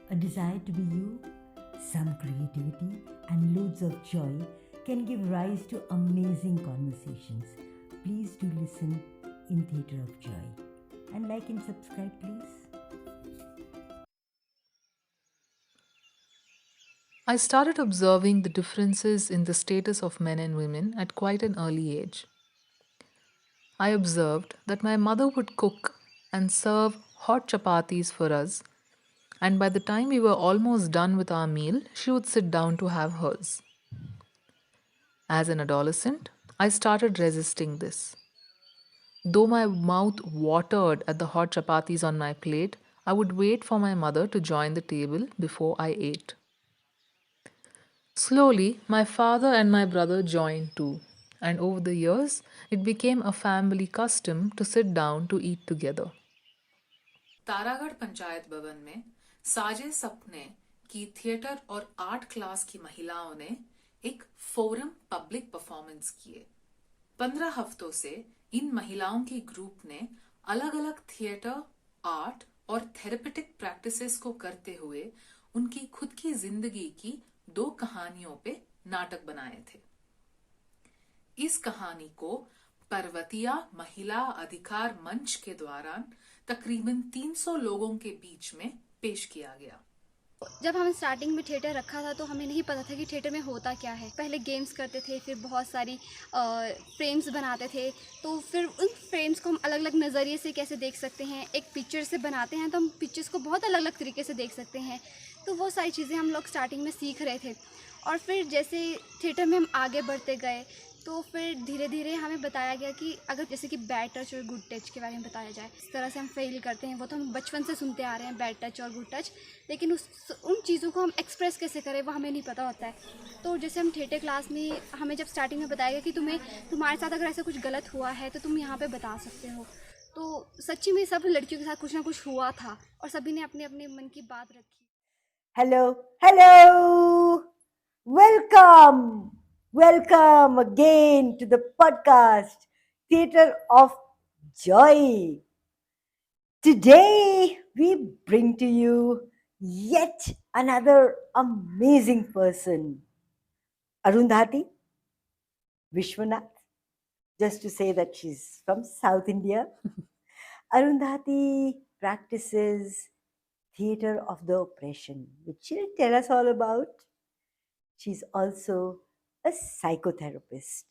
a desire to be you, some creativity, and loads of joy can give rise to amazing conversations. Please do listen in Theatre of Joy. And like and subscribe, please. I started observing the differences in the status of men and women at quite an early age. I observed that my mother would cook and serve hot chapatis for us, and by the time we were almost done with our meal, she would sit down to have hers. As an adolescent, I started resisting this. Though my mouth watered at the hot chapatis on my plate, I would wait for my mother to join the table before I ate. Slowly, my father and my brother joined too, and over the years, it became a family custom to sit down to eat together. Taragarh panchayat भवन में साजे सपने की theatre और art class की महिलाओं ने एक फोरम पब्लिक परफॉर्मेंस किए। 15 हफ्तों से इन महिलाओं के ग्रुप ने अलग अलग थिएटर, आर्ट और थेरेपेटिक प्रैक्टिसेस को करते हुए उनकी खुद की जिंदगी की 2 कहानियों पे नाटक बनाए थे। इस कहानी को पर्वतीय महिला अधिकार मंच के दौरान तकरीबन 300 लोगों के बीच में पेश किया गया। जब हम स्टार्टिंग में थिएटर रखा था तो हमें नहीं पता था कि थिएटर में होता क्या है। पहले गेम्स करते थे, फिर बहुत सारी फ्रेम्स बनाते थे, तो फिर उन फ्रेम्स को हम अलग अलग नज़रिए से कैसे देख सकते हैं। एक पिक्चर से बनाते हैं तो हम पिक्चर्स को बहुत अलग अलग तरीके से देख सकते हैं। तो वो सारी चीज़ें हम लोग स्टार्टिंग में सीख रहे थे, और फिर जैसे थिएटर में हम आगे बढ़ते गए तो फिर धीरे धीरे हमें बताया गया कि अगर जैसे कि बैड टच और गुड टच के बारे में बताया जाए, इस तरह से हम फेल करते हैं। वो तो हम बचपन से सुनते आ रहे हैं, बैड टच और गुड टच, लेकिन उन चीज़ों को हम एक्सप्रेस कैसे करें वो हमें नहीं पता होता है। तो जैसे हम थिएटर क्लास में हमें जब स्टार्टिंग में बताया गया कि तुम्हारे साथ अगर ऐसा कुछ गलत हुआ है तो तुम यहाँ पर बता सकते हो। तो सच्ची में सब लड़कियों के साथ कुछ ना कुछ हुआ था और सभी ने अपने अपने मन की बात रखी। Hello. Welcome again to the podcast, Theatre of Joy. Today, we bring to you yet another amazing person, Arundathi Vishwanath. Just to say that she's from South India. Arundathi practices theatre of the oppression, which she'll tell us all about. She's also a psychotherapist.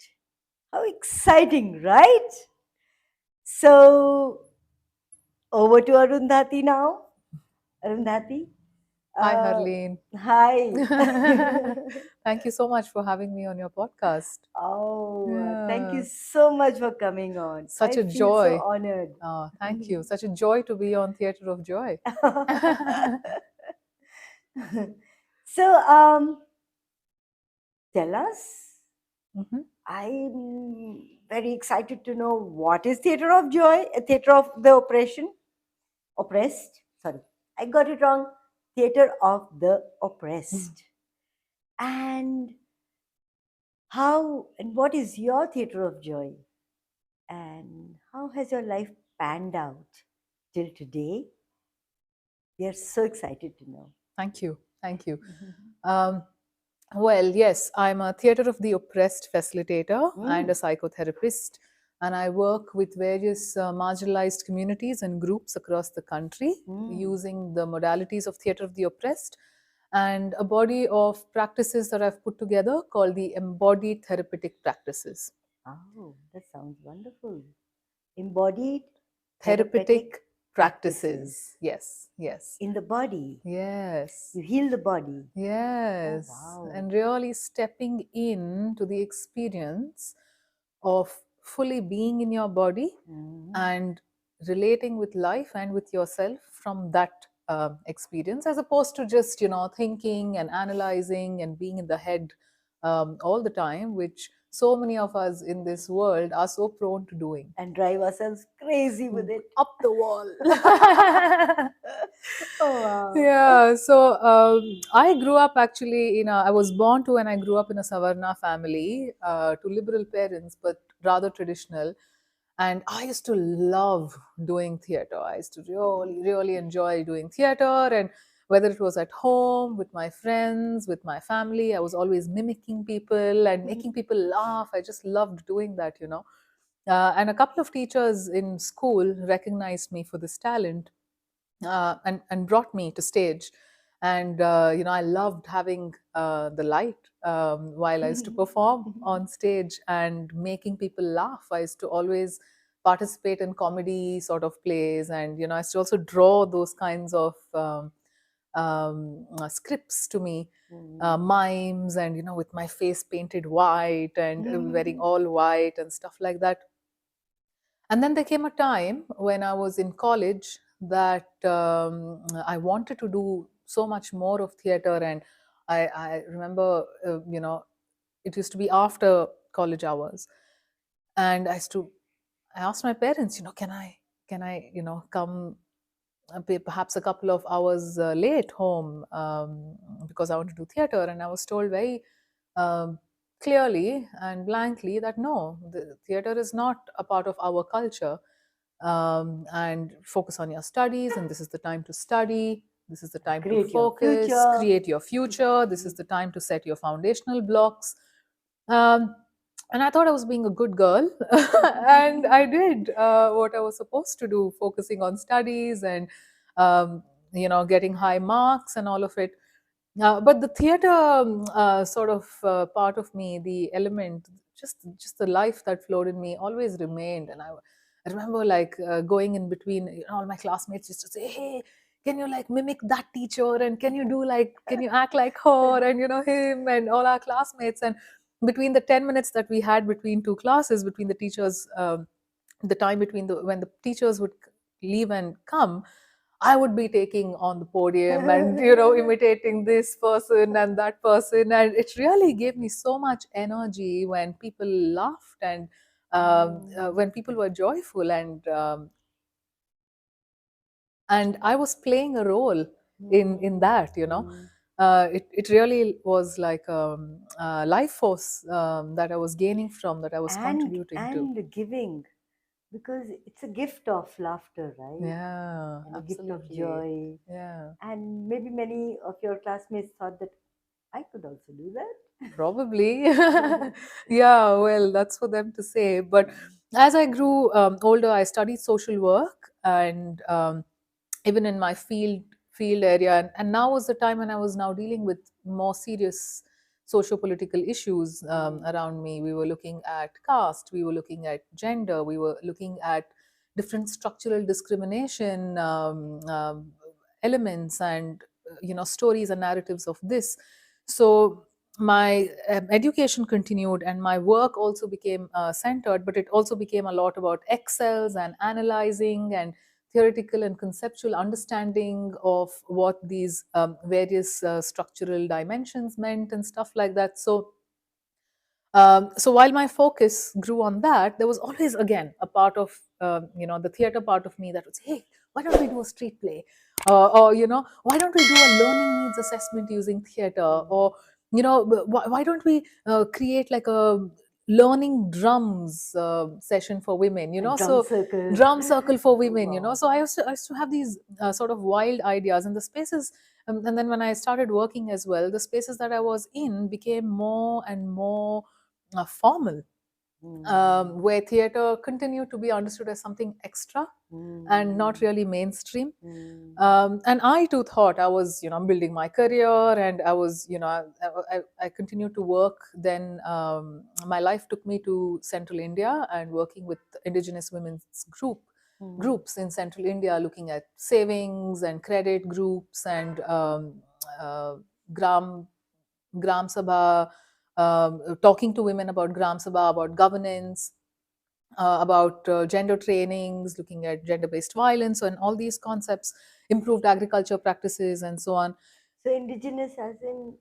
How exciting, right? So, over to Arundhati now. Arundhati. Hi, Harleen. Hi. Thank you so much for having me on your podcast. Thank you so much for coming on. Such I a feel joy. So honored. Thank you. Such a joy to be on Theatre of Joy. So, tell us. Mhm. I'm very excited to know what is Theatre of Joy, Theatre of the Oppressed. Sorry, I got it wrong. Theatre of the Oppressed. And how and what is your Theatre of Joy? And how has your life panned out till today? We are so excited to know. Thank you. Thank you. Well, yes, I'm a Theatre of the Oppressed facilitator and a psychotherapist, and I work with various marginalized communities and groups across the country using the modalities of Theatre of the Oppressed and a body of practices that I've put together called the Embodied Therapeutic Practices. Oh, that sounds wonderful. Embodied Therapeutic practices. Yes, yes. In the body. Yes. You heal the body. Yes. Oh, wow. And really stepping into the experience of fully being in your body and relating with life and with yourself from that experience, as opposed to just, thinking and analyzing and being in the head all the time, which so many of us in this world are so prone to doing. And drive ourselves crazy with it. Up the wall. Oh, wow. Yeah, so I grew up actually I was born to and I grew up in a Savarna family to liberal parents, but rather traditional. And I used to love doing theater. I used to really, really enjoy doing theater. And whether it was at home, with my friends, with my family. I was always mimicking people and making people laugh. I just loved doing that, you know. And a couple of teachers in school recognized me for this talent, and brought me to stage. And you know, I loved having the light while I used to perform on stage and making people laugh. I used to always participate in comedy sort of plays, and you know, I used to also draw those kinds of scripts to me, mimes, and you know, with my face painted white and wearing all white and stuff like that. And then there came a time when I was in college that I wanted to do so much more of theater. And I remember, you know, it used to be after college hours. And I asked my parents, you know, can I, you know, come perhaps a couple of hours late home, because I want to do theater. And I was told very um, clearly and blankly that no, the theater is not a part of our culture, and focus on your studies. And this is the time to study. This is the time to Create your focus, future. create your future. This is the time to set your foundational blocks. Um, and I thought I was being a good girl, and I did what I was supposed to do, focusing on studies and um, you know, getting high marks and all of it. But the theater sort of part of me, the element, just the life that flowed in me, always remained. And I remember like going in between, you know, all my classmates used to say, "Hey, can you like mimic that teacher? And can you do like, can you act like her?" And you know, him and all our classmates. And between the 10 minutes that we had between two classes, between the teachers, the time between the when the teachers would leave and come, I would be taking on the podium and you know, imitating this person and that person. And it really gave me so much energy when people laughed, and when people were joyful, and I was playing a role in that, you know. It really was like life force that I was gaining from, that I was contributing to. And giving, because it's a gift of laughter, right? Yeah, And a gift of absolutely. joy. Yeah. And maybe many of your classmates thought that I could also do that. Probably. Yeah, well, that's for them to say. But as I grew older, I studied social work, and even in my field area, and now was the time when I was now dealing with more serious socio-political issues around me. We were looking at caste, we were looking at gender, we were looking at different structural discrimination elements, and you know, stories and narratives of this. So my education continued, and my work also became centered, but it also became a lot about excels and analyzing and theoretical and conceptual understanding of what these various structural dimensions meant and stuff like that. So while my focus grew on that, there was always again a part of you know, the theater part of me that would say, "Hey, why don't we do a street play?" Or you know, "Why don't we do a learning needs assessment using theater?" Or you know, why don't we create like a learning drums session for women? You A know, drum so circle. drum circle for women. You know, Wow. so I used to have these sort of wild ideas, and the spaces. And then when I started working as well, the spaces that I was in became more and more formal, where theater continued to be understood as something extra and not really mainstream. And I too thought I was, you know, building my career, and I was, you know, I continued to work. Then my life took me to Central India and working with indigenous women's groups in Central India, looking at savings and credit groups and uh, gram Gram Sabha, talking to women about Gram Sabha, about governance, about gender trainings, looking at gender based violence, and all these concepts, improved agriculture practices, and so on. So indigenous as in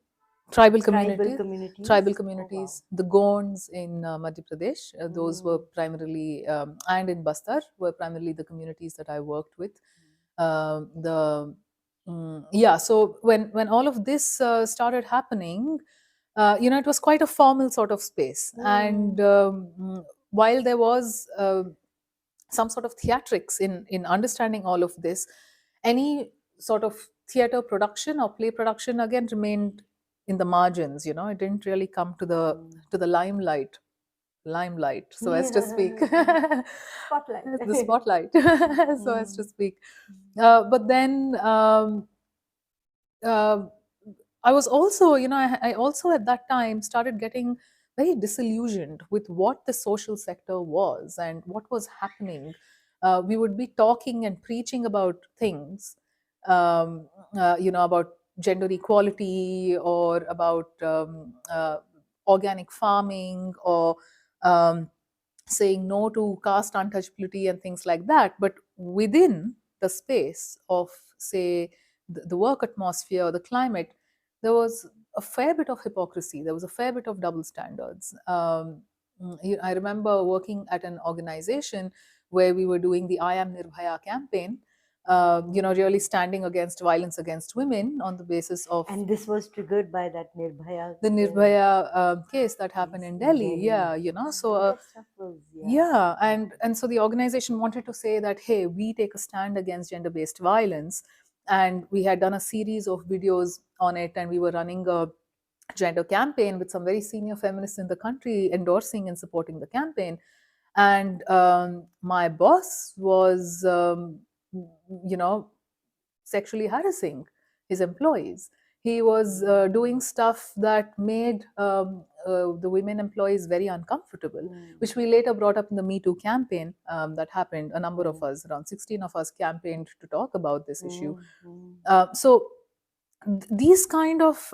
Tribal tribal communities. communities? Tribal Oh wow. communities, the Gonds in Madhya Pradesh, those were Mm. primarily, and in Bastar, were primarily the communities that I worked with. The Yeah, so when all of this started happening, you know, it was quite a formal sort of space. And Mm. while there was some sort of theatrics in understanding all of this, any sort of theater production or play production again remained in the margins. It didn't really come to the limelight, so as to speak. Spotlight. The spotlight, so as to speak. But then uh, I was also, I also at that time started getting very disillusioned with what the social sector was and what was happening. We would be talking and preaching about things, about gender equality or about organic farming or um, saying no to caste untouchability and things like that. But within the space of, say, the work atmosphere, the climate, there was a fair bit of hypocrisy. There was a fair bit of double standards. I remember working at an organization where we were doing the I Am Nirbhaya campaign, really standing against violence against women on the basis of. And this was triggered by that Nirbhaya. The Nirbhaya case that happened in Delhi. Yeah, so. That stuff was, Yeah, and so the organization wanted to say that, hey, we take a stand against gender-based violence, and we had done a series of videos on it, and we were running a gender campaign with some very senior feminists in the country endorsing and supporting the campaign. And my boss was, sexually harassing his employees. He was doing stuff that made the women employees very uncomfortable, which we later brought up in the Me Too campaign that happened. A number of us, around 16 of us, campaigned to talk about this issue. So these kind of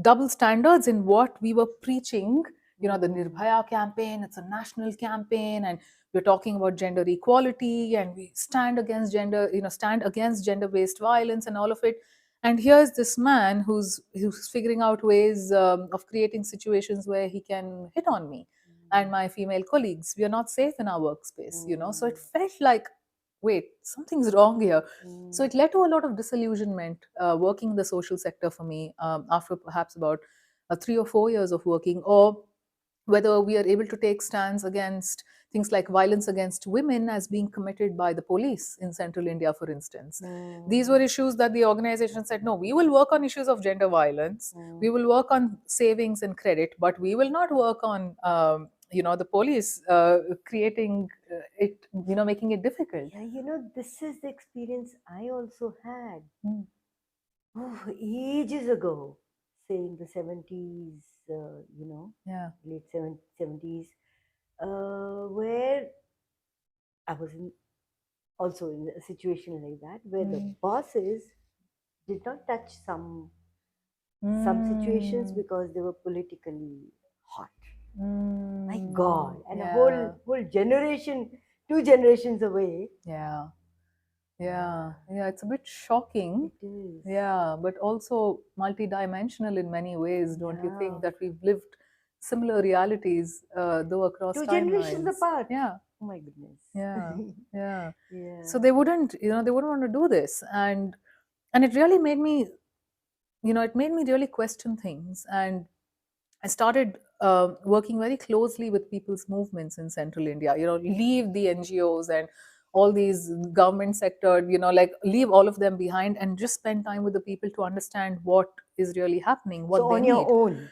double standards in what we were preaching, the Nirbhaya campaign, it's a national campaign, and we're talking about gender equality, and we stand against gender-based violence and all of it. And here's this man who's figuring out ways of creating situations where he can hit on me and my female colleagues. We are not safe in our workspace, So it felt like, wait, something's wrong here. So it led to a lot of disillusionment working in the social sector for me after perhaps about 3 or 4 years of working, or whether we are able to take stands against things like violence against women as being committed by the police in central India, for instance. These were issues that the organization said, no, we will work on issues of gender violence, we will work on savings and credit, but we will not work on the police creating it, making it difficult. Yeah, this is the experience I also had. Ages ago, say in the 70s, late 70s, where I was also in a situation like that, where the bosses did not touch some situations because they were politically hot. My God, and a whole generation, 2 generations away. Yeah, it's a bit shocking. It is. Yeah, but also multidimensional in many ways, don't you think? That we've lived similar realities, though across 2 timelines. generations apart. Yeah. Oh my goodness. Yeah. So they wouldn't want to do this, and it really made me, really question things, and I started working very closely with people's movements in central India. Leave the NGOs and all these government sector, leave all of them behind and just spend time with the people to understand what is really happening, what So they on need. your own?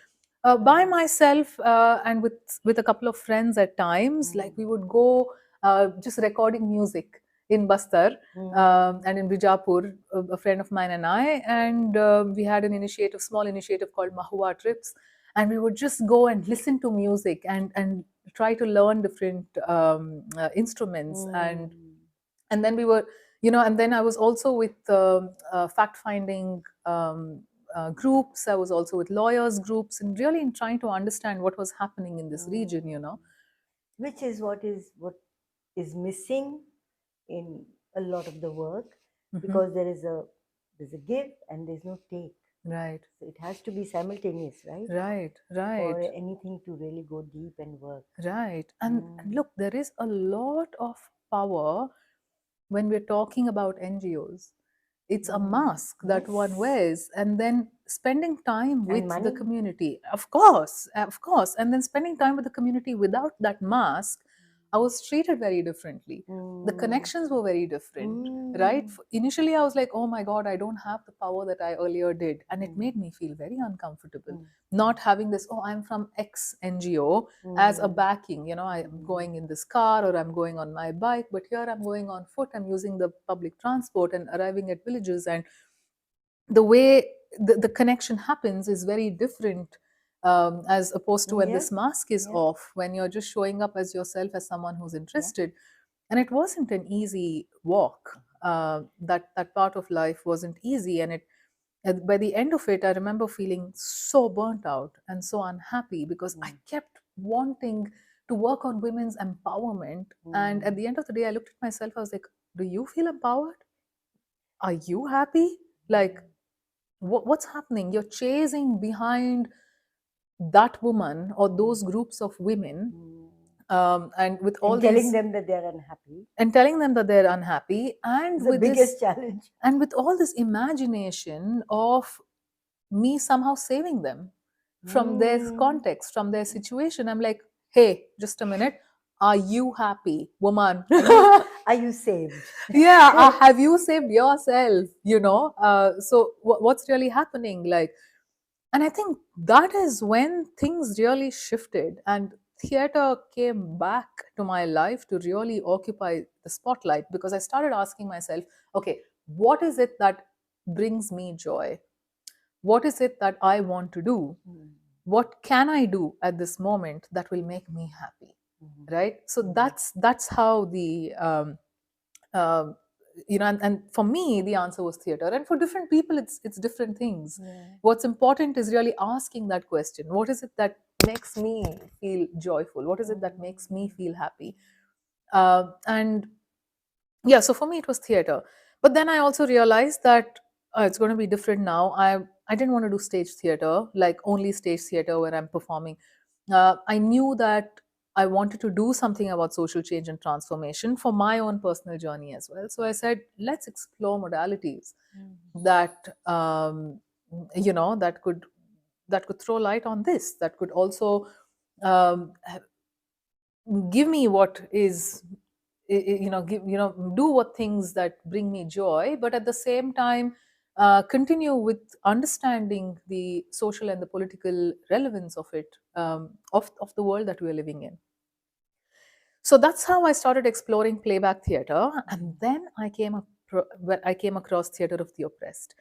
By myself and with a couple of friends at times. Like we would go just recording music in Bastar and in Bijapur, a friend of mine and I, and we had an small initiative called Mahua Trips, and we would just go and listen to music and try to learn different instruments, and then we were, and then I was also with fact-finding groups. I was also with lawyers groups, and really in trying to understand what was happening in this region. Which is what is missing in a lot of the work, because there's a give and there's no take. Right. So it has to be simultaneous, right? Right. For anything to really go deep and work. Right. And look, there is a lot of power when we're talking about NGOs. It's a mask that one wears, and then spending time with the community. Of course. And then spending time with the community without that mask, I was treated very differently. The connections were very different, right? Initially, I was like, oh my God, I don't have the power that I earlier did. And it made me feel very uncomfortable. Not having this, oh, I'm from X NGO as a backing. You know, I'm going in this car or I'm going on my bike, but here I'm going on foot. I'm using the public transport and arriving at villages. And the way the connection happens is very different, as opposed to when Yeah. this mask is Yeah. off, when you're just showing up as yourself, as someone who's interested. And it wasn't an easy walk. That part of life wasn't easy, and by the end of it, I remember feeling so burnt out and so unhappy because I kept wanting to work on women's empowerment. And at the end of the day, I looked at myself, I was like, do you feel empowered? Are you happy? Like, what's happening? You're chasing behind that woman or those groups of women, and with all And telling these, them that they're unhappy. and telling them that they're unhappy, and It's the with biggest this, challenge. and with all this imagination of me somehow saving them from their context, from their situation. I'm like, hey, just a minute. Are you happy, woman? Are you saved? Yeah, have you saved yourself? You know, so what's really happening? Like, and I think that is when things really shifted, and theater came back to my life to really occupy the spotlight, because I started asking myself, okay, what is it that brings me joy? What is it that I want to do? What can I do at this moment that will make me happy? Right? So that's how the um, and for me the answer was theater, and for different people it's different things. What's important is really asking that question: what is it that makes me feel joyful? What is it that makes me feel happy? And yeah, so for me it was theater. But then I also realized that it's going to be different now. I didn't want to do stage theater, like only stage theater where I'm performing. I knew that I wanted to do something about social change and transformation for my own personal journey as well. So I said, let's explore modalities that that could throw light on this, that could also um, give me what is do what things that bring me joy, but at the same time continue with understanding the social and the political relevance of it, of the world that we're living in. So that's how I started exploring playback theater, and then I came across Theater of the Oppressed.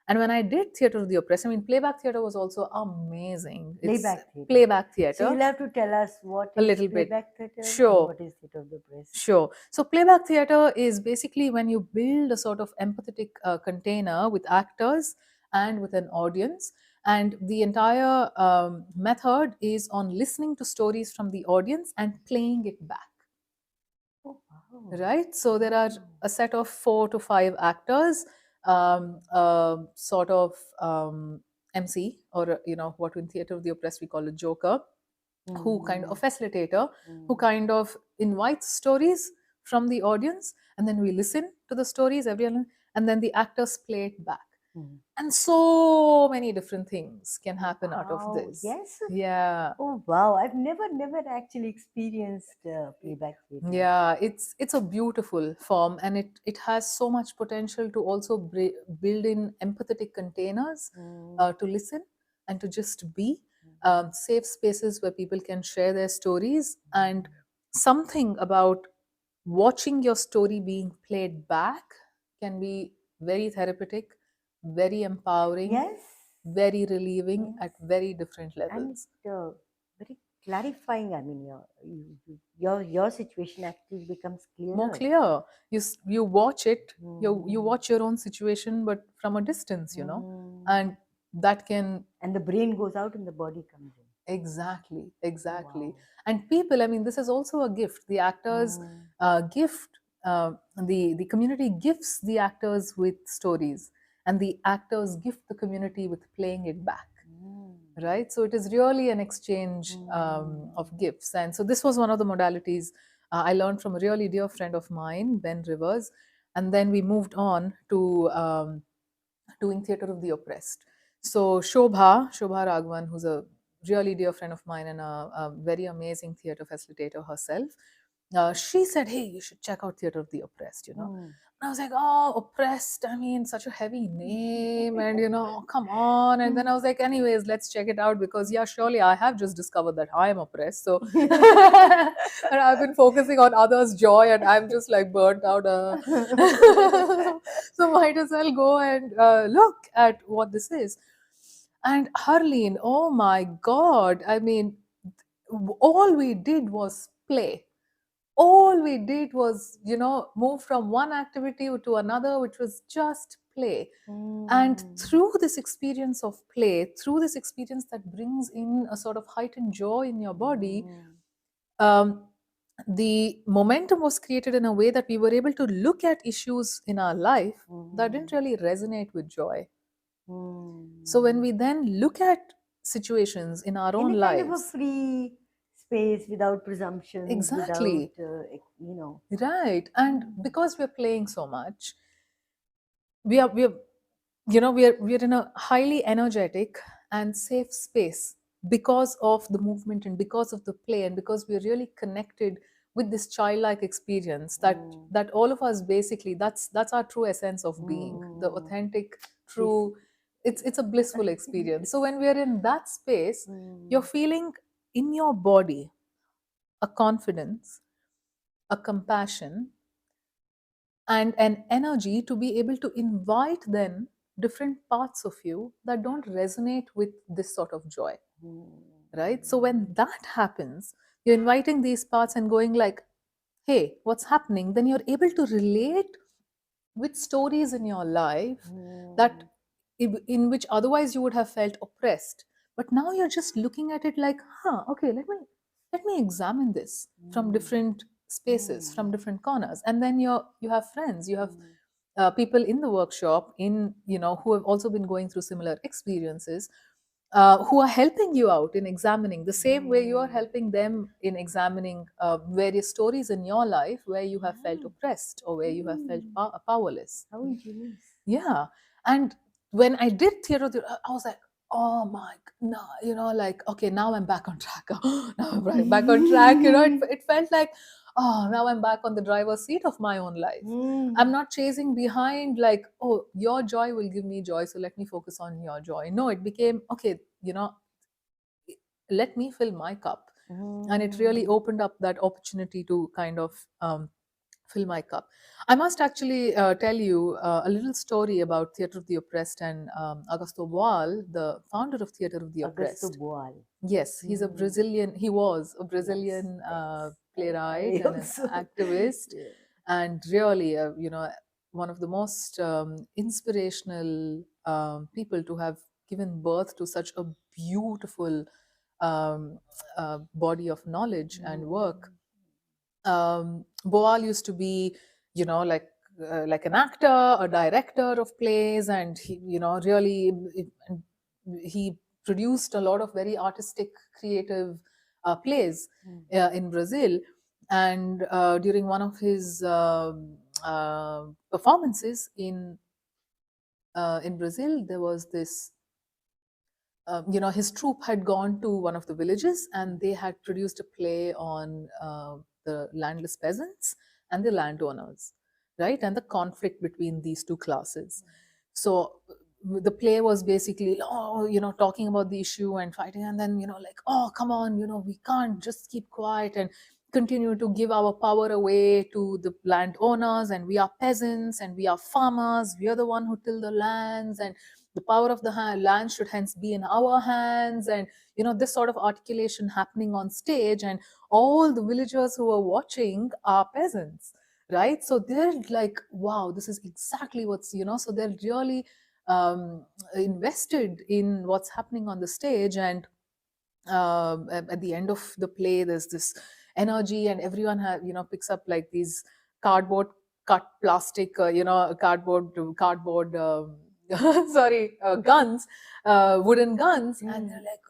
And when I did Theater of the Oppressed, I mean, playback theater was also amazing. Playback theater. Playback theater. So you'll have to tell us what A is little bit. playback theater Sure. and what is Theater of the Oppressed. Sure. So playback theater is basically when you build a sort of empathetic container with actors and with an audience. And the entire method is on listening to stories from the audience and playing it back. Oh, wow. Right? So there are a set of 4 to 5 actors, sort of MC, or what in Theater of the Oppressed we call a joker, who kind of a facilitator, who kind of invites stories from the audience, and then we listen to the stories, everyone, and then the actors play it back. And so many different things can happen out of this. Yes. Yeah. Oh wow! I've never actually experienced playback theater. Yeah, it's a beautiful form, and it has so much potential to also build in empathetic containers to listen and to just be safe spaces where people can share their stories. And something about watching your story being played back can be very therapeutic, very empowering, Yes, very relieving at very different levels. And very clarifying. I mean, your situation actually becomes clearer. More clear. You watch it. You watch your own situation, but from a distance, and that can. And the brain goes out and the body comes in. Exactly. And people, I mean, this is also a gift. The actors gift, the community gifts the actors with stories, and the actors gift the community with playing it back. Right? So it is really an exchange of gifts. And so this was one of the modalities I learned from a really dear friend of mine, Ben Rivers. And then we moved on to doing Theater of the Oppressed. So Shobha Raghavan, who's a really dear friend of mine and a very amazing theater facilitator herself, she said, "Hey, you should check out Theatre of the Oppressed," Mm. And I was like, "Oh, Oppressed, I mean, such a heavy name, and come on." And then I was like, "Anyways, let's check it out because, yeah, surely I have just discovered that I am oppressed. So, and I've been focusing on others' joy, and I'm just like burnt out. So, might as well go and look at what this is." And Harleen, oh my God, I mean, all we did was play. All we did was move from one activity to another, which was just play. And through this experience of play, through this experience that brings in a sort of heightened joy in your body, um, the momentum was created in a way that we were able to look at issues in our life that didn't really resonate with joy. So when we then look at situations in our in own a kind of a lives, free space without presumptions, exactly, without right, and because we're playing so much, we're in a highly energetic and safe space because of the movement and because of the play and because we're really connected with this childlike experience that all of us basically, that's our true essence of being, the authentic, true. It's a blissful experience. So when we're in that space, you're feeling in your body a confidence, a compassion, and an energy to be able to invite then different parts of you that don't resonate with this sort of joy, right? So when that happens, you're inviting these parts and going like, hey, what's happening? Then you're able to relate with stories in your life that in which otherwise you would have felt oppressed, but now you're just looking at it like, okay, let me examine this from different spaces, from different corners. And then you have friends, you have people in the workshop, in who have also been going through similar experiences, who are helping you out in examining the same way you are helping them in examining various stories in your life where you have felt oppressed or where you have felt powerless. how ingenious. Yeah. And when I did theater, I was like, oh my, no, like, okay, now I'm back on track. Now I'm back on track. It felt like, oh, now I'm back on the driver's seat of my own life. I'm not chasing behind like, oh, your joy will give me joy, so let me focus on your joy. No, it became, okay, let me fill my cup. And it really opened up that opportunity to kind of fill my cup. I must actually tell you a little story about Theatre of the Oppressed and Augusto Boal, the founder of Theatre of the Augusto Oppressed. Boal. Yes, he was a Brazilian playwright and an activist, and really, one of the most inspirational people to have given birth to such a beautiful body of knowledge and work. Boal used to be, like an actor, a director of plays, and he, really, he produced a lot of very artistic, creative plays in Brazil. And during one of his performances in Brazil, there was this. His troupe had gone to one of the villages and they had produced a play on the landless peasants and the landowners, right? And the conflict between these two classes. So the play was basically, talking about the issue and fighting, and then, like, oh, come on, we can't just keep quiet and continue to give our power away to the landowners, and we are peasants and we are farmers, we are the one who till the lands, and the power of the land should hence be in our hands. And this sort of articulation happening on stage, and all the villagers who are watching are peasants, right? So they're like, wow, this is exactly what's, so they're really invested in what's happening on the stage. And at the end of the play, there's this energy, and everyone picks up like these cardboard cut plastic, cardboard sorry, guns, wooden guns, and they're like,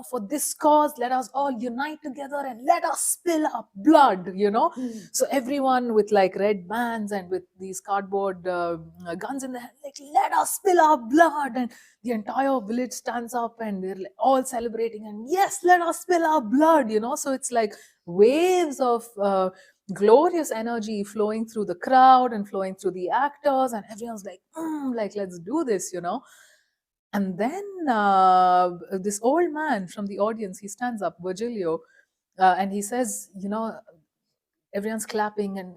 for this cause, let us all unite together and let us spill our blood. So everyone with like red bands and with these cardboard guns in their hand, like, let us spill our blood. And the entire village stands up and they're like all celebrating, and yes, let us spill our blood. So it's like waves of glorious energy flowing through the crowd and flowing through the actors, and everyone's like, like, let's do this, you know. And then this old man from the audience, he stands up, Virgilio, and he says, you know, everyone's clapping, and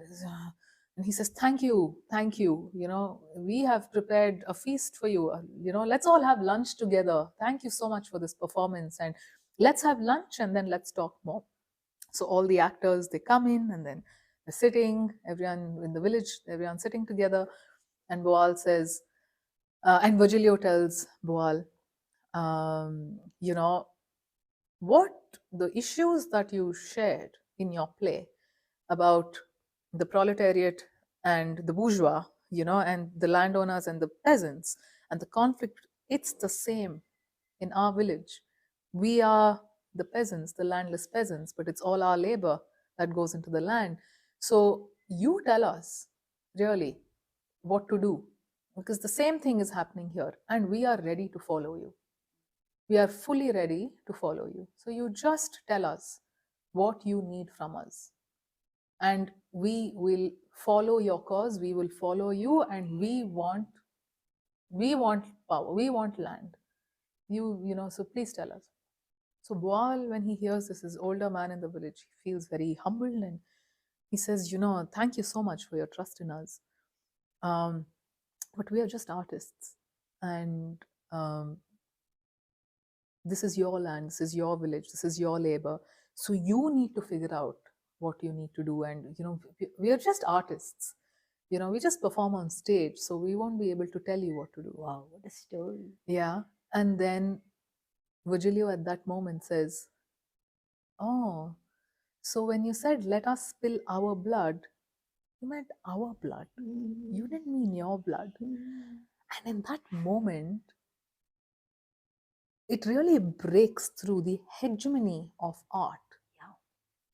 he says, thank you, you know, we have prepared a feast for you, you know, let's all have lunch together. Thank you so much for this performance, and let's have lunch and then let's talk more. So all the actors, they come in, and then they're sitting, everyone in the village, everyone sitting together. And Boal says, and Virgilio tells Boal, you know, what the issues that you shared in your play about the proletariat and the bourgeois, you know, and the landowners and the peasants, and the conflict, it's the same in our village. We are the peasants, the landless peasants, but it's all our labor that goes into the land. So you tell us really what to do, because the same thing is happening here, and we are ready to follow you. We are fully ready to follow you. So you just tell us what you need from us, and we will follow your cause, we will follow you, and we want power, we want land. You know, so please tell us. So Boal, when he hears this, is older man in the village, he feels very humbled, and he says, you know, thank you so much for your trust in us. But we are just artists, and this is your land, this is your village, this is your labor. So you need to figure out what you need to do. And, you know, we are just artists. You know, we just perform on stage, so we won't be able to tell you what to do. Wow, what a story. Yeah. And then Virgilio at that moment says, oh, so when you said, let us spill our blood, you meant our blood. You didn't mean your blood. And in that moment, it really breaks through the hegemony of art, Yeah.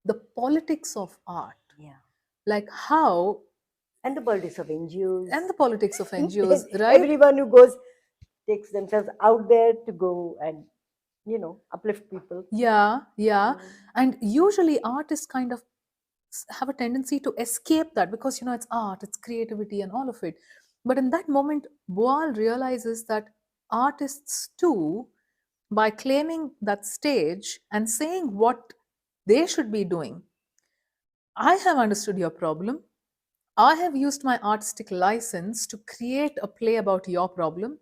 the politics of art. Yeah. Like how. And the politics of NGOs. And the politics of NGOs, right? Everyone who goes takes themselves out there to go and, you know, uplift people. Yeah, yeah. And usually artists kind of have a tendency to escape that, because, you know, it's art, it's creativity and all of it. But in that moment, Boal realizes that artists too, by claiming that stage and saying what they should be doing, I have understood your problem. I have used my artistic license to create a play about your problem.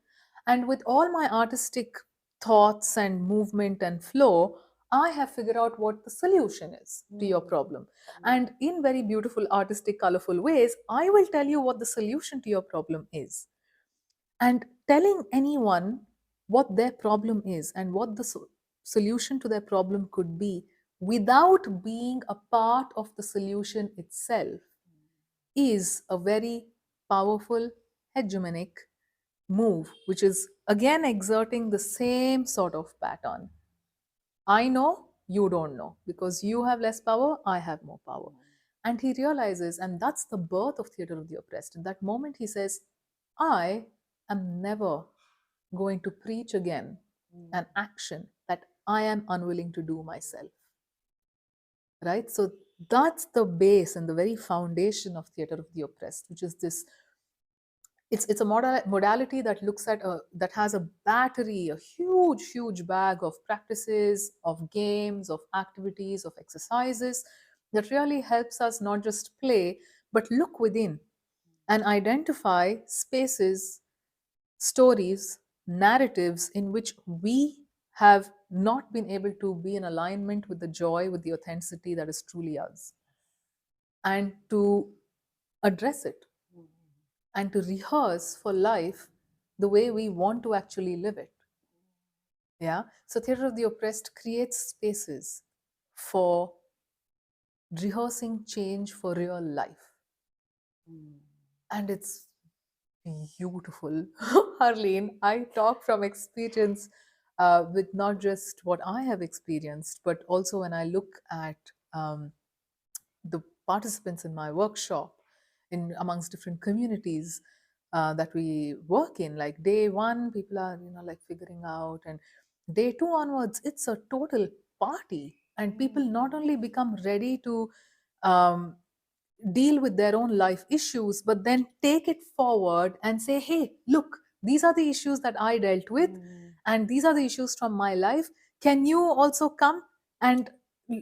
And with all my artistic thoughts and movement and flow, I have figured out what the solution is to your problem. And in very beautiful, artistic, colorful ways, I will tell you what the solution to your problem is. And telling anyone what their problem is and what the solution to their problem could be without being a part of the solution itself is a very powerful hegemonic move, which is again exerting the same sort of pattern. I know, you don't know, because you have less power, I have more power. And he realizes, and that's the birth of Theatre of the Oppressed. In that moment, he says, I am never going to preach again an action that I am unwilling to do myself. Right? So that's the base and the very foundation of Theatre of the Oppressed, which is this. It's a modality that looks at that has a battery, a huge bag of practices, of games, of activities, of exercises that really helps us not just play but look within and identify spaces, stories, narratives in which we have not been able to be in alignment with the joy, with the authenticity that is truly us, and to address it and to rehearse for life the way we want to actually live it. Yeah. So Theatre of the Oppressed creates spaces for rehearsing change for real life. And it's beautiful. Harleen, I talk from experience with not just what I have experienced, but also when I look at the participants in my workshop in amongst different communities that we work in. Like day one, people are, you know, like figuring out, and day two onwards, it's a total party, and people not only become ready to deal with their own life issues, but then take it forward and say, hey, look, these are the issues that I dealt with, and these are the issues from my life. Can you also come and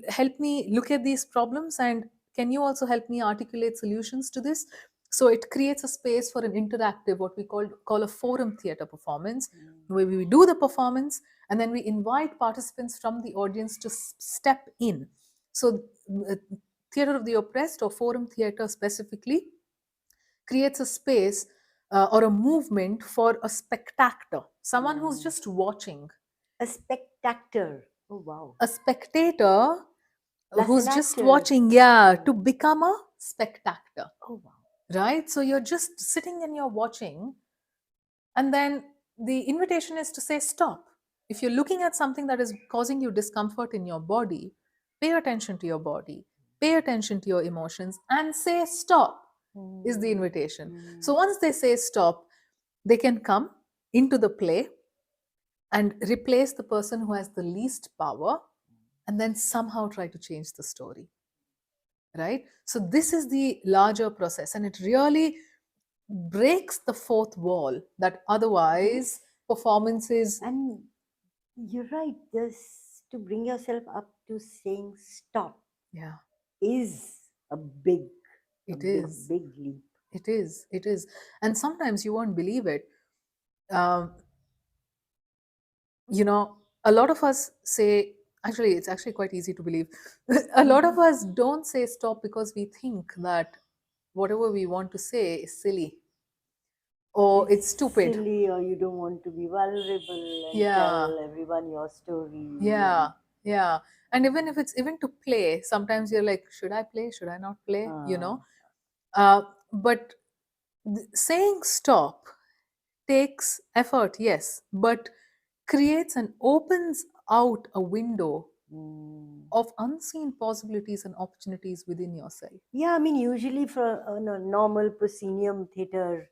help me look at these problems? And can you also help me articulate solutions to this? So it creates a space for an interactive, what we call a forum theater performance, where we do the performance and then we invite participants from the audience to step in. So Theater of the Oppressed, or forum theater specifically, creates a space or a movement for a spectator, someone who's just watching, A spectator. Oh, wow. a spectator Plus who's an just actor. watching, yeah, to become a spectator. Oh, wow. Right? So you're just sitting and you're watching, and then the invitation is to say stop. If you're looking at something that is causing you discomfort in your body, pay attention to your body, pay attention to your emotions, and say stop, is the invitation. So once they say stop, they can come into the play and replace the person who has the least power, and then somehow try to change the story. Right? So this is the larger process, and it really breaks the fourth wall that otherwise performances. And you're right, just to bring yourself up to saying stop Yeah, is a big, it is. big leap. It is. It is. And sometimes you won't believe it. Um, you know, a lot of us say, actually, it's actually quite easy to believe. A lot of us don't say stop because we think that whatever we want to say is silly or it's stupid. Silly, or you don't want to be vulnerable and Yeah. tell everyone your story. Yeah, yeah. And even if it's even to play, sometimes you're like, should I play? Should I not play? You know? But saying stop takes effort, yes, but creates and opens out a window of unseen possibilities and opportunities within yourself. Yeah, I mean, usually for a normal proscenium theater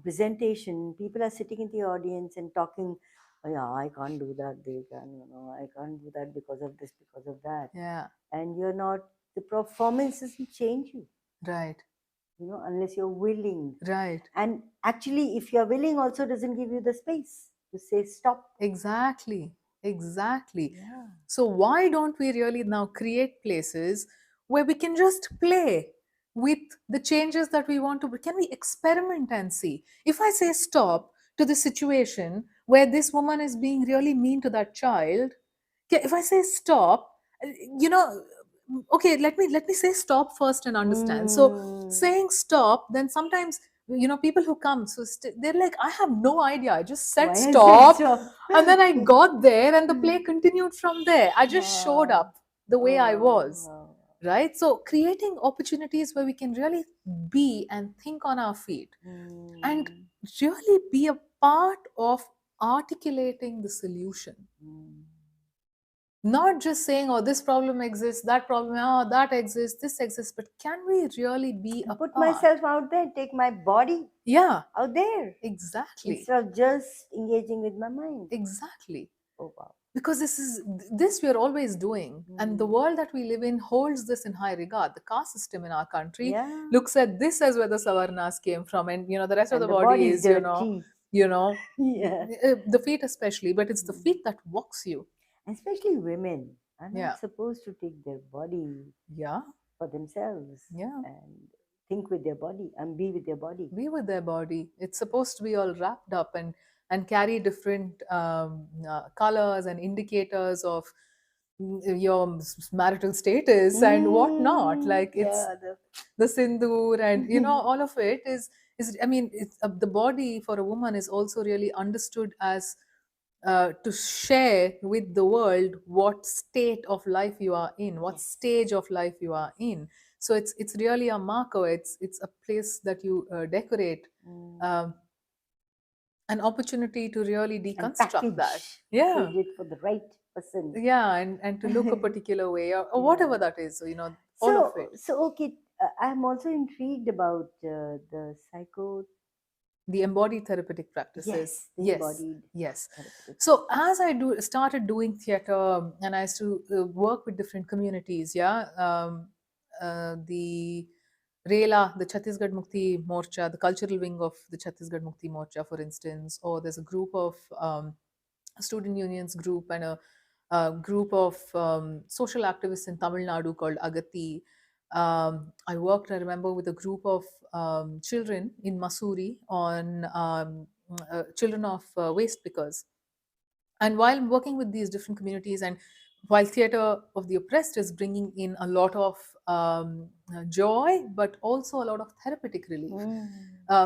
presentation, people are sitting in the audience and talking, oh, yeah, I can't do that, they can, I can't do that because of this, because of that. Yeah, And you're not, the performance doesn't change you, right, unless you're willing. right. And actually, if you're willing, also doesn't give you the space to say stop. Exactly, exactly. Yeah. So why don't we really now create places where we can just play with the changes that we want to? Can we experiment and see? If I say stop to the situation where this woman is being really mean to that child, if I say stop, you know, okay, let me say stop first and understand. So saying stop, then sometimes people who come, so they're like, I have no idea, I just said Why I said stop, stop. and then I got there and the play continued from there. I just showed up the way I was. Right? So creating opportunities where we can really be and think on our feet and really be a part of articulating the solution. Not just saying, oh, this problem exists, that problem, oh, that exists, this exists, but can we really be a Put part? myself out there, take my body Yeah, out there, exactly. instead of just engaging with my mind. Exactly. Oh, wow. Because this we are always doing, and the world that we live in holds this in high regard. The caste system in our country Yeah. looks at this as where the savarnas came from, and the rest of And the the body body is is dirty. Yeah. the feet especially, but it's the feet that walks you. Especially women are not Yeah. supposed to take their body Yeah, for themselves. Yeah. And think with their body and be with their body. be with their body. It's supposed to be all wrapped up and carry different colors and indicators of your marital status and whatnot. Like it's the sindoor and all of it is I mean, the body for a woman is also really understood as to share with the world what state of life you are in, what stage of life you are in. So it's really a marker. It's a place that you decorate, an opportunity to really deconstruct that. Yeah, Package it for the right person. yeah, and to look a particular way or whatever that is. All of it. So okay, I'm also intrigued about The embodied therapeutic practices. the embodied Yes. therapeutic. So as I started doing theater and I used to work with different communities, the RELA, the Chhattisgarh Mukti Morcha, the cultural wing of the Chhattisgarh Mukti Morcha, for instance, or there's a group of student unions group and a group of social activists in Tamil Nadu called Agati. I worked, I remember, with a group of children in Masuri on children of waste pickers. And while working with these different communities, and while Theatre of the Oppressed is bringing in a lot of joy, but also a lot of therapeutic relief,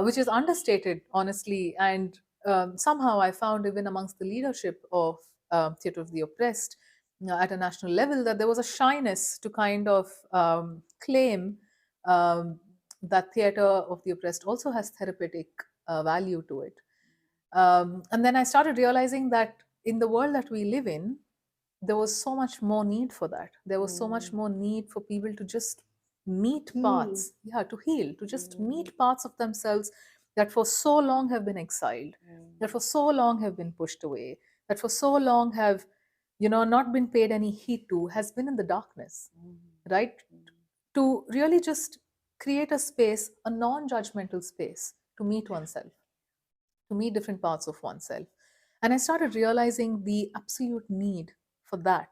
which is understated, honestly. And somehow I found, even amongst the leadership of Theatre of the Oppressed at a national level, that there was a shyness to kind of claim that Theatre of the Oppressed also has therapeutic value to it. And then I started realizing that in the world that we live in, there was so much more need for that. There was so much more need for people to just meet parts, to heal, to just meet parts of themselves that for so long have been exiled, that for so long have been pushed away, that for so long have, not been paid any heed to, has been in the darkness, right? To really just create a space, a non-judgmental space to meet oneself, to meet different parts of oneself. And I started realizing the absolute need for that.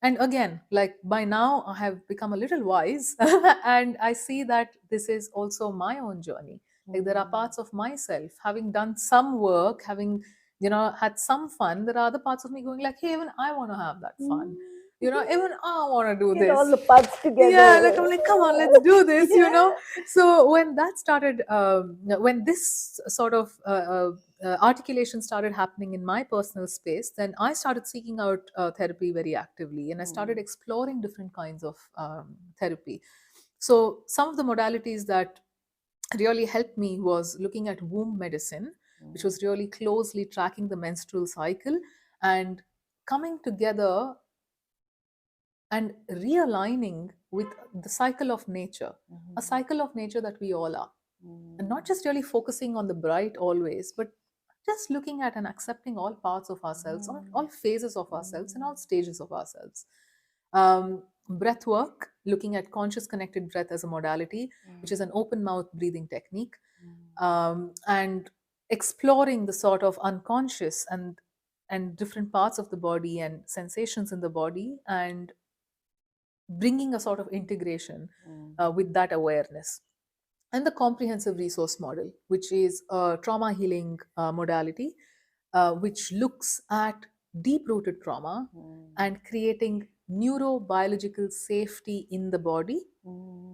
And again, like by now, I have become a little wise and I see that this is also my own journey. Like there are parts of myself, having done some work, having, had some fun, there are other parts of me going like, hey, even I want to have that fun. Even I want to do Get this. all the parts together. Yeah, like I'm like, come on, let's do this. So when that started, when this sort of articulation started happening in my personal space, then I started seeking out therapy very actively, and I started exploring different kinds of therapy. So some of the modalities that really helped me was looking at womb medicine, which was really closely tracking the menstrual cycle and coming together and realigning with the cycle of nature, a cycle of nature that we all are. And not just really focusing on the bright always, but just looking at and accepting all parts of ourselves, all phases of ourselves, and all stages of ourselves. Breath work, looking at conscious connected breath as a modality, which is an open mouth breathing technique, and exploring the sort of unconscious and different parts of the body and sensations in the body, and bringing a sort of integration with that awareness. And the comprehensive resource model, which is a trauma healing modality, which looks at deep rooted trauma and creating neurobiological safety in the body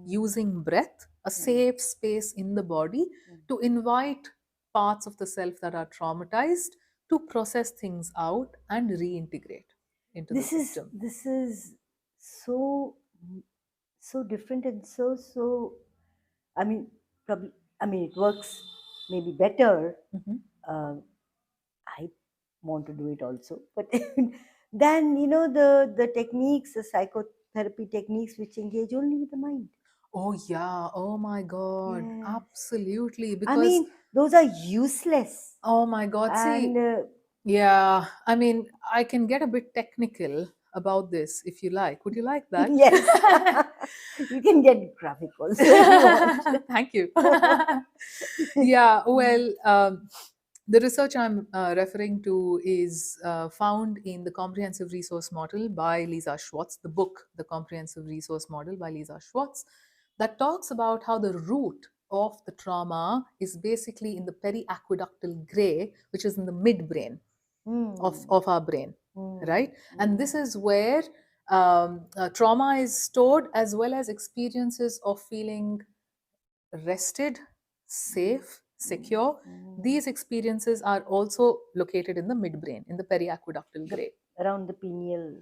using breath, a safe space in the body to invite parts of the self that are traumatized to process things out and reintegrate into the system. This is so different and so. I mean, probably. I mean, it works maybe better. I want to do it also, but then the techniques, the psychotherapy techniques, which engage only with the mind. Oh yeah, oh my god, Yes. absolutely, I because mean, those are useless. oh my god, see, And yeah, I mean, I can get a bit technical about this if you like. Would you like that? yes, you can get graphic also if you want. Thank you. Yeah, well, the research I'm referring to is found in the Comprehensive Resource Model by Lisa Schwartz, the book, The Comprehensive Resource Model by Lisa Schwartz, that talks about how the root of the trauma is basically in the periaqueductal gray, which is in the midbrain of our brain, right? And this is where trauma is stored, as well as experiences of feeling rested, safe, secure. These experiences are also located in the midbrain, in the periaqueductal gray. Around the pineal.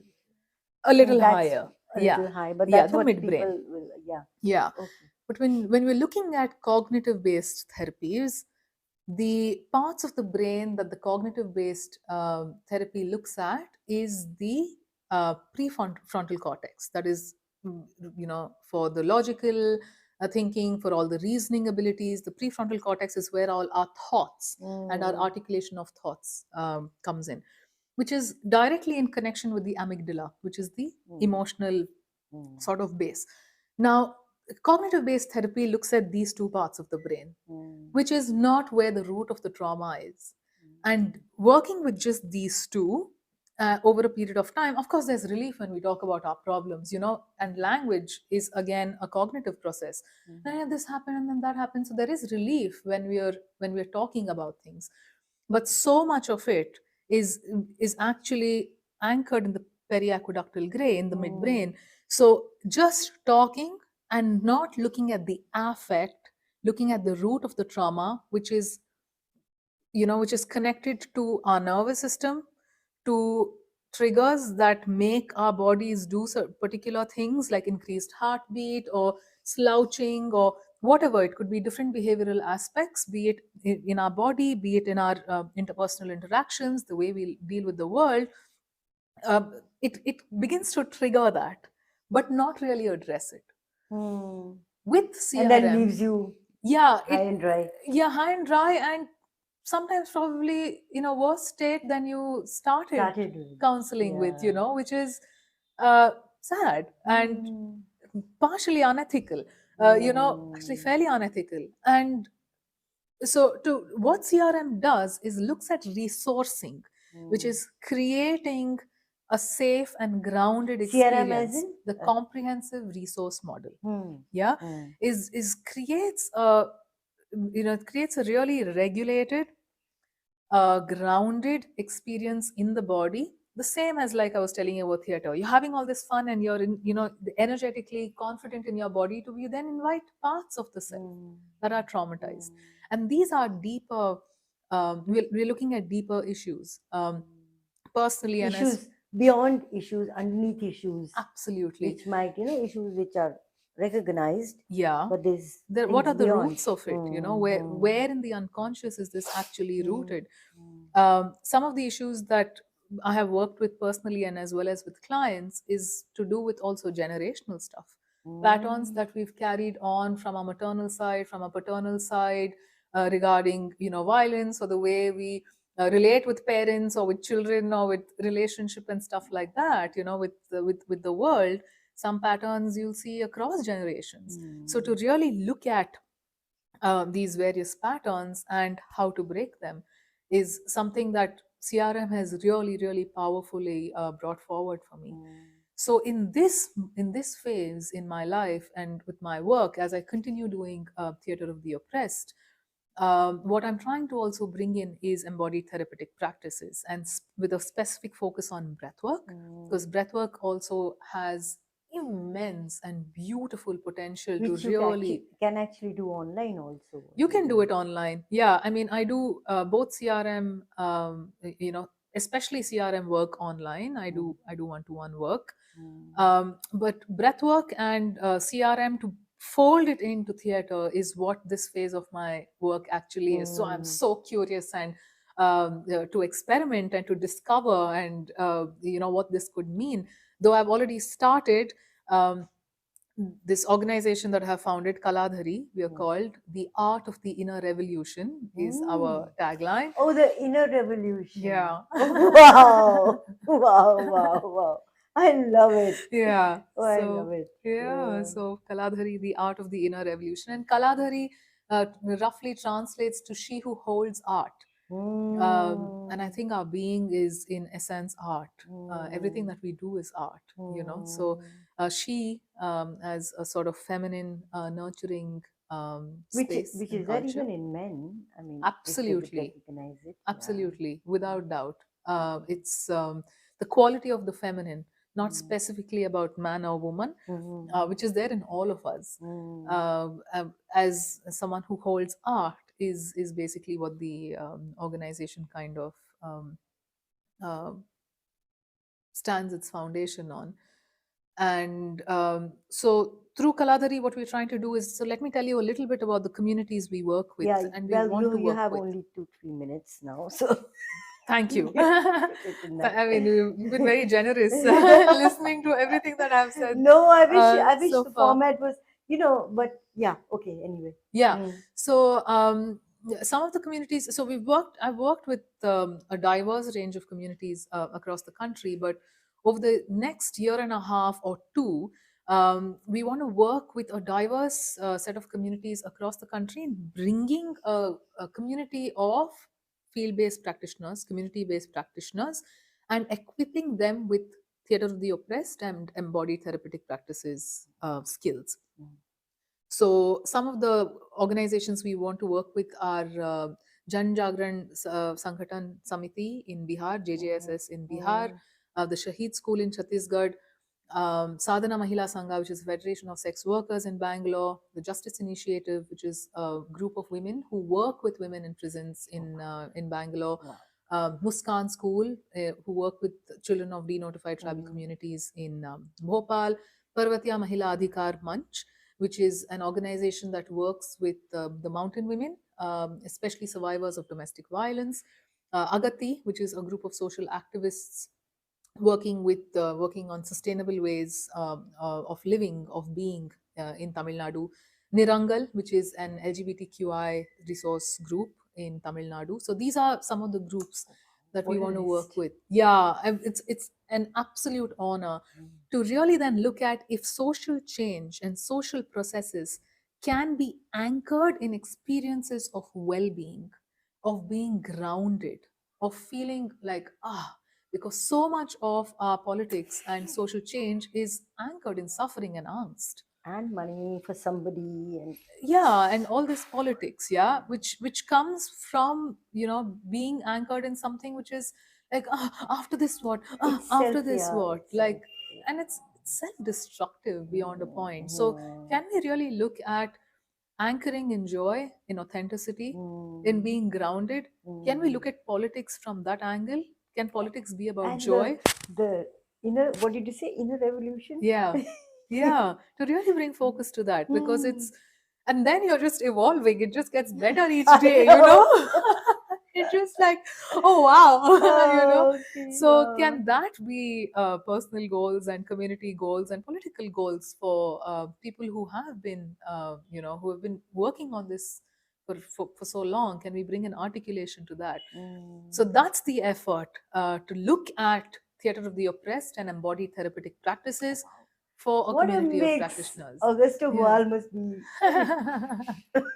A little That's higher. a Yeah. little high, but Yeah, that's the what midbrain. people will. Yeah. Yeah. Okay. But when we're looking at cognitive based therapies, the parts of the brain that the cognitive based therapy looks at is the prefrontal cortex. That is, for the logical thinking, for all the reasoning abilities. The prefrontal cortex is where all our thoughts and our articulation of thoughts comes in, which is directly in connection with the amygdala, which is the emotional sort of base. Now, cognitive based therapy looks at these two parts of the brain, which is not where the root of the trauma is. And working with just these two over a period of time, of course, there's relief when we talk about our problems, and language is again a cognitive process. And this happened and then that happened. So there is relief when we're talking about things. But so much of it is actually anchored in the periaqueductal gray in the midbrain. So just talking and not looking at the affect, looking at the root of the trauma, which is connected to our nervous system, to triggers that make our bodies do particular things like increased heartbeat or slouching or whatever. It could be different behavioral aspects, be it in our body, be it in our interpersonal interactions, the way we deal with the world. uh, it begins to trigger that, but not really address it. With CRM, and then leaves you yeah, high and dry. Yeah, high and dry, and sometimes probably in a worse state than you started with. counseling with, Yeah. which is sad and partially unethical, actually fairly unethical. And so what CRM does is looks at resourcing, which is creating a safe and grounded CRM as experience. in? The comprehensive resource model, yeah, is creates a really regulated, grounded experience in the body. The same as, like I was telling you about theater, you're having all this fun and you're energetically confident in your body, to you then invite parts of the self that are traumatized. And these are deeper, we're looking at deeper issues, personally, and Issues beyond issues, underneath issues, absolutely, which might, issues which are recognized, yeah, but there's what are things the beyond. roots of it, where in the unconscious is this actually rooted. Some of the issues that I have worked with personally and as well as with clients is to do with also generational stuff, patterns that we've carried on from our maternal side, from our paternal side, regarding violence, or the way we relate with parents or with children or with relationship and stuff like that, with the world. Some patterns you'll see across generations. So to really look at these various patterns and how to break them is something that CRM has really, really powerfully brought forward for me. So in this phase in my life and with my work, as I continue doing Theatre of the Oppressed, what I'm trying to also bring in is embodied therapeutic practices, and with a specific focus on breathwork, because breathwork also has immense and beautiful potential which to you really can actually do online also. you can do it online. Yeah, I mean, I do both CRM, especially CRM work online. I do one-to-one work, but breathwork and CRM, to fold it into theater, is what this phase of my work actually is. So I'm so curious and to experiment and to discover and what this could mean. Though I've already started. This organization that I have founded, Kalaa, Dhari, we are called the Art of the Inner Revolution, is our tagline. Oh, the inner revolution. Yeah. Wow. Wow, wow, wow. I love it. Yeah. Oh, I love it. Yeah. So Kalaa Dhari, the Art of the Inner Revolution. And Kalaa Dhari roughly translates to she who holds art. And I think our being is in essence art. Everything that we do is art, so she, as a sort of feminine, nurturing space which and is there culture. even in men? I mean, Absolutely. if they recognize it. Absolutely, without doubt. It's the quality of the feminine, not specifically about man or woman, which is there in all of us. As someone who holds art is basically what the organization kind of uh, stands its foundation on. And so through Kalaa Dhari, what we're trying to do is, so let me tell you a little bit about the communities we work with, Yeah, and we well, want to you work have with. only 2-3 minutes now, so Thank you. fit it in that. I mean, you've been very generous listening to everything that I've said. No, I wish so the far. format was, but yeah, okay, anyway. Yeah. So some of the communities, so I've worked with a diverse range of communities across the country, but over the next year and a half or two, We want to work with a diverse set of communities across the country, bringing a community of field-based practitioners, community-based practitioners, and equipping them with theater of the oppressed and embodied therapeutic practices skills. So some of the organizations we want to work with are Jan Jagran Sanghatan Samiti in Bihar, JJSS in Bihar, the Shahid School in Chhattisgarh, Sadhana Mahila Sangha, which is a Federation of Sex Workers in Bangalore, the Justice Initiative, which is a group of women who work with women in prisons in Bangalore, Muskan School, who work with children of denotified tribal communities in Bhopal, Parvatiya Mahila Adhikar Manch, which is an organization that works with the mountain women, especially survivors of domestic violence. Agati, which is a group of social activists working on sustainable ways of living, of being in Tamil Nadu. Nirangal, which is an LGBTQI resource group in Tamil Nadu. So these are some of the groups that we want to work with. Yeah, it's an absolute honor to really then look at if social change and social processes can be anchored in experiences of well-being, of being grounded, of feeling like because so much of our politics and social change is anchored in suffering and angst and money for somebody, and and all this politics, which comes from being anchored in something which is like after this what, after itself, this yeah, what, itself, like, and it's self-destructive beyond a point. So can we really look at anchoring in joy, in authenticity, in being grounded? Can we look at politics from that angle? Can politics be about and joy? the inner, what did you say, inner revolution? Yeah, to really bring focus to that, because it's, and then you're just evolving, it just gets better each day, it's just like, oh wow. Okay, So wow. can that be personal goals and community goals and political goals for people who have been who have been working on this for so long? Can we bring an articulation to that? So that's the effort, to look at theater of the oppressed and embodied therapeutic practices for a What a community of mix! practitioners. Augusto Yeah. Boal must be,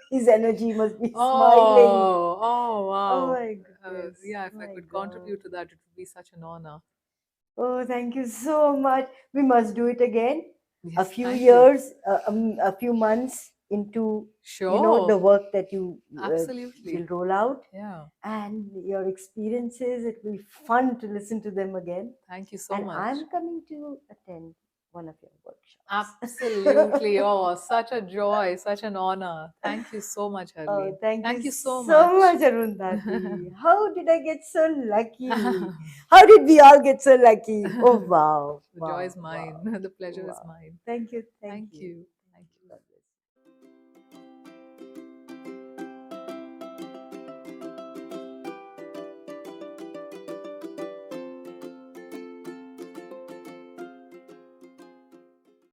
his energy must be smiling. Oh, wow. Oh my goodness. Yeah, if I My could God. contribute to that, it would be such an honor. Oh, thank you so much. We must do it again. A Yes, few thank you. years, a few months into Sure. the work that you Absolutely. will roll out, Yeah. and your experiences. It will be fun to listen to them again. Thank you so And much. I'm coming to attend one of your workshops. Absolutely. Oh, such a joy, such an honor. Thank you so much, Harleen. Oh, thank you so much, Arundathi. How did I get so lucky? How did we all get so lucky? Oh, wow. The wow, joy is mine. wow, The pleasure is wow. mine. Thank you. Thank you. Thank you.